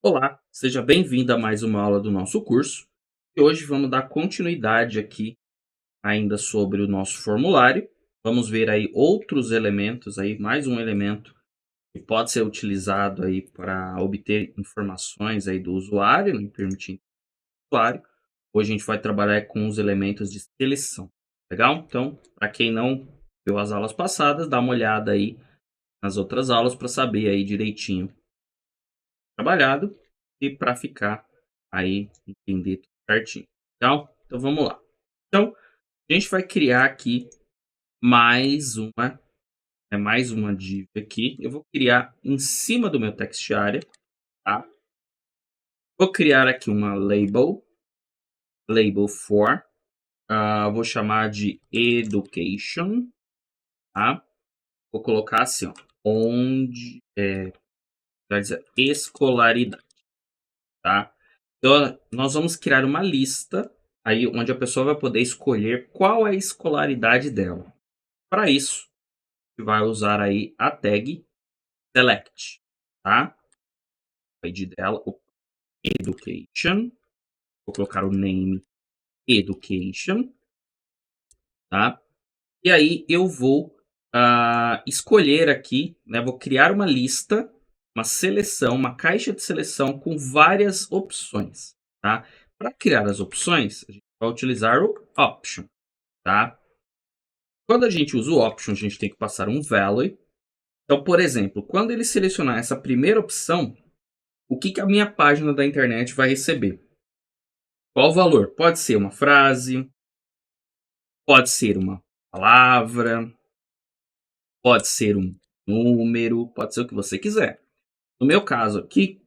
Olá, seja bem-vindo a mais uma aula do nosso curso. E hoje vamos dar continuidade aqui ainda sobre o nosso formulário. Vamos ver aí outros elementos aí, mais um elemento que pode ser utilizado aí para obter informações aí do usuário, né, permitindo o usuário. Hoje a gente vai trabalhar com os elementos de seleção. Legal? Então, para quem não viu as aulas passadas, dá uma olhada aí nas outras aulas para saber aí direitinho trabalhado e para ficar aí entender tudo certinho. Legal? Então vamos lá. Então, a gente vai criar aqui mais uma, mais uma div aqui. Eu vou criar em cima do meu text area, tá? Vou criar aqui uma label for, vou chamar de education, tá? Vou colocar assim, ó, onde, vai dizer, escolaridade, tá? Então, nós vamos criar uma lista aí onde a pessoa vai poder escolher qual é a escolaridade dela. Para isso, a gente vai usar aí a tag select, tá? O ID dela, o education. Vou colocar o name education, tá? E aí eu vou escolher aqui, né? Vou criar uma lista, uma seleção, uma caixa de seleção com várias opções, tá? Para criar as opções, a gente vai utilizar o option, tá? Quando a gente usa o option, a gente tem que passar um value. Então, por exemplo, quando ele selecionar essa primeira opção, o que a minha página da internet vai receber? Qual o valor? Pode ser uma frase, pode ser uma palavra, pode ser um número, pode ser o que você quiser. No meu caso aqui,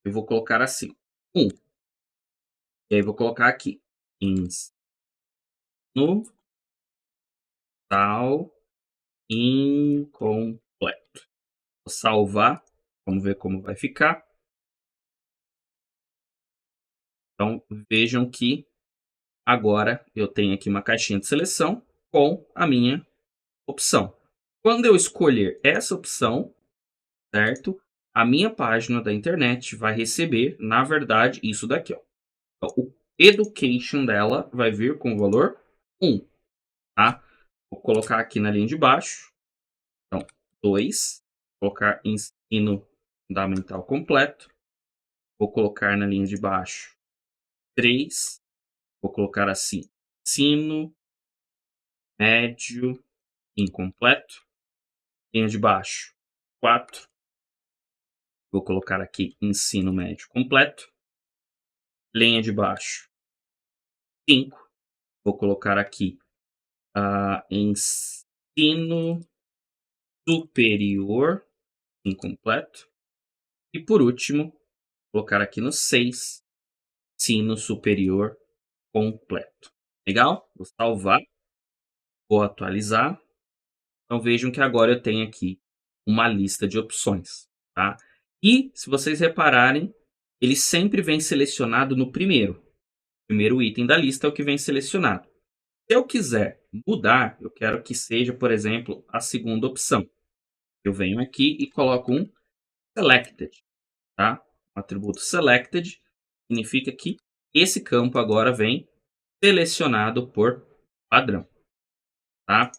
eu vou colocar assim, 1. E aí vou colocar aqui, no tal incompleto. Vou salvar, vamos ver como vai ficar. Então, vejam que agora eu tenho aqui uma caixinha de seleção com a minha opção. Quando eu escolher essa opção, certo? A minha página da internet vai receber, na verdade, isso daqui, ó. Então, o education dela vai vir com o valor 1, tá? Vou colocar aqui na linha de baixo. Então, 2. Vou colocar ensino fundamental completo. Vou colocar na linha de baixo 3. Vou colocar assim, ensino médio incompleto. Linha de baixo 4. Vou colocar aqui ensino médio completo. Linha de baixo 5. Vou colocar aqui ensino superior incompleto. E por último, colocar aqui no 6, ensino superior completo. Legal? Vou salvar, vou atualizar. Então vejam que agora eu tenho aqui uma lista de opções, tá? E se vocês repararem, ele sempre vem selecionado no primeiro. O primeiro item da lista é o que vem selecionado. Se eu quiser mudar, eu quero que seja, por exemplo, a segunda opção. Eu venho aqui e coloco um selected, tá? O atributo selected significa que esse campo agora vem selecionado por padrão, tá?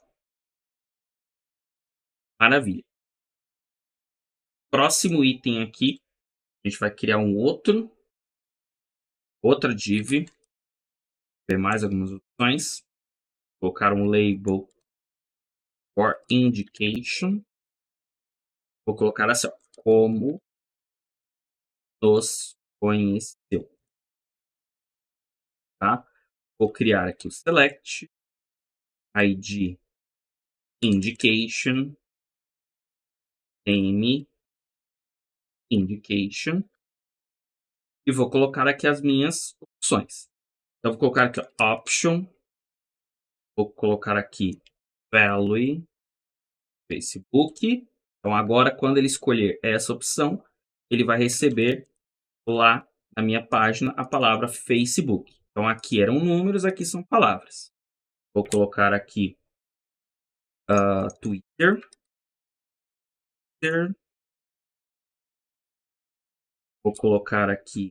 Maravilha. Próximo item aqui, a gente vai criar outra div, ver mais algumas opções, colocar um label for indication, vou colocar assim, ó, como nos conheceu, tá? Vou criar aqui o select, id indication, name indication, e vou colocar aqui as minhas opções. Então, vou colocar aqui ó, option, vou colocar aqui value, Facebook. Então, agora, quando ele escolher essa opção, ele vai receber lá na minha página a palavra Facebook. Então, aqui eram números, aqui são palavras. Vou colocar aqui Twitter, Vou colocar aqui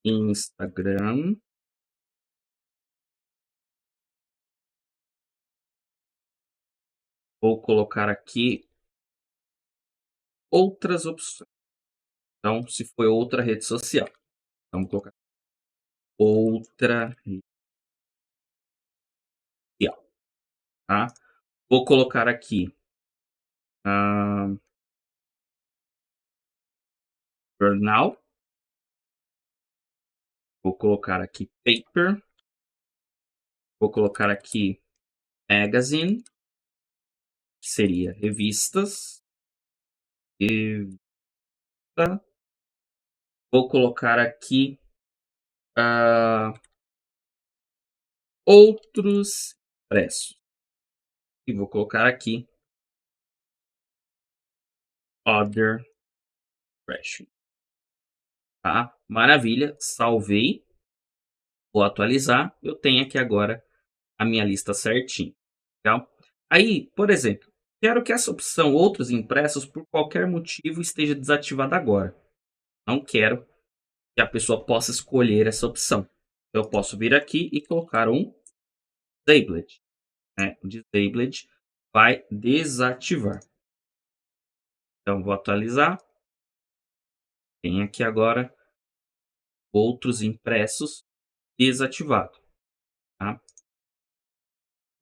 Instagram. Vou colocar aqui outras opções. Então, se foi outra rede social, vamos colocar outra rede social, tá? Vou colocar aqui jornal. Vou colocar aqui paper. Vou colocar aqui magazine, que seria revistas. Vou colocar aqui outros impressos. E vou colocar aqui other impression. Tá? Maravilha, salvei. Vou atualizar. Eu tenho aqui agora a minha lista certinho. Legal? Aí, por exemplo, quero que essa opção outros impressos por qualquer motivo esteja desativada agora. Não quero que a pessoa possa escolher essa opção. Eu posso vir aqui e colocar um disabled. Né? O disabled vai desativar. Então, vou atualizar. Tem aqui agora outros impressos desativado. Tá?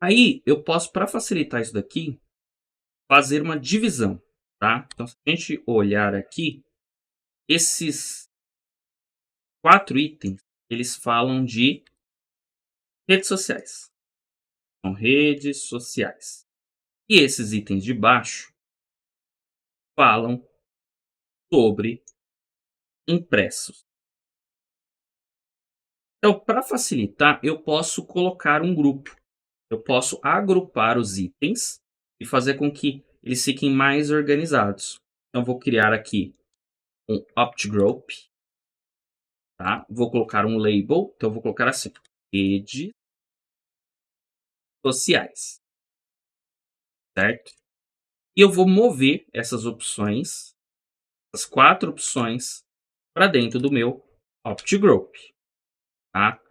Aí, eu posso, para facilitar isso daqui, fazer uma divisão. Tá? Então, se a gente olhar aqui, esses 4 itens, eles falam de redes sociais. São redes sociais. E esses itens de baixo falam sobre impressos. Então, para facilitar, eu posso colocar um grupo. Eu posso agrupar os itens e fazer com que eles fiquem mais organizados. Então, vou criar aqui um opt group. Tá? Vou colocar um label. Então, vou colocar assim: redes sociais. Certo? E eu vou mover essas opções, as 4 opções, para dentro do meu opt group. Tá?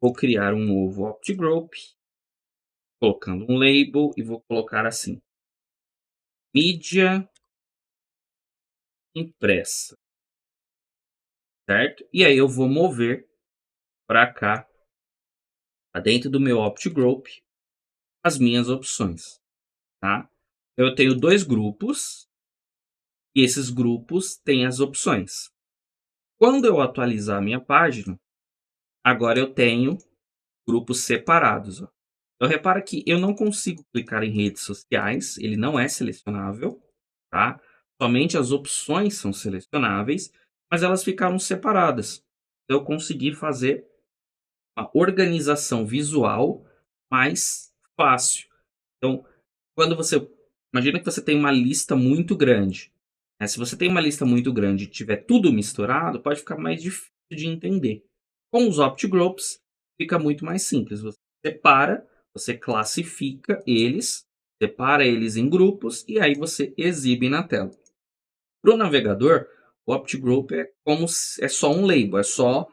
Vou criar um novo opt group, colocando um label e vou colocar assim: mídia impressa. Certo? E aí eu vou mover para cá, pra dentro do meu opt group, as minhas opções. Tá? Eu tenho 2 grupos e esses grupos têm as opções. Quando eu atualizar a minha página, agora eu tenho grupos separados. Ó. Então, repara que eu não consigo clicar em redes sociais, ele não é selecionável, tá? Somente as opções são selecionáveis, mas elas ficaram separadas. Eu consegui fazer uma organização visual mais fácil. Então, quando você... Imagina que você tem uma lista muito grande. Né? Se você tem uma lista muito grande e tiver tudo misturado, pode ficar mais difícil de entender. Com os opt groups, fica muito mais simples. Você separa, você classifica eles, separa eles em grupos e aí você exibe na tela. Para o navegador, o opt group é como é só um label, é só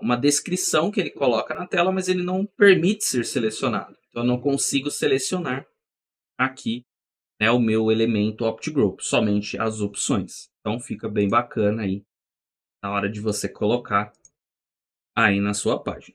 uma descrição que ele coloca na tela, mas ele não permite ser selecionado. Então eu não consigo selecionar aqui, né, o meu elemento opt group, somente as opções. Então fica bem bacana aí na hora de você colocar aí na sua página.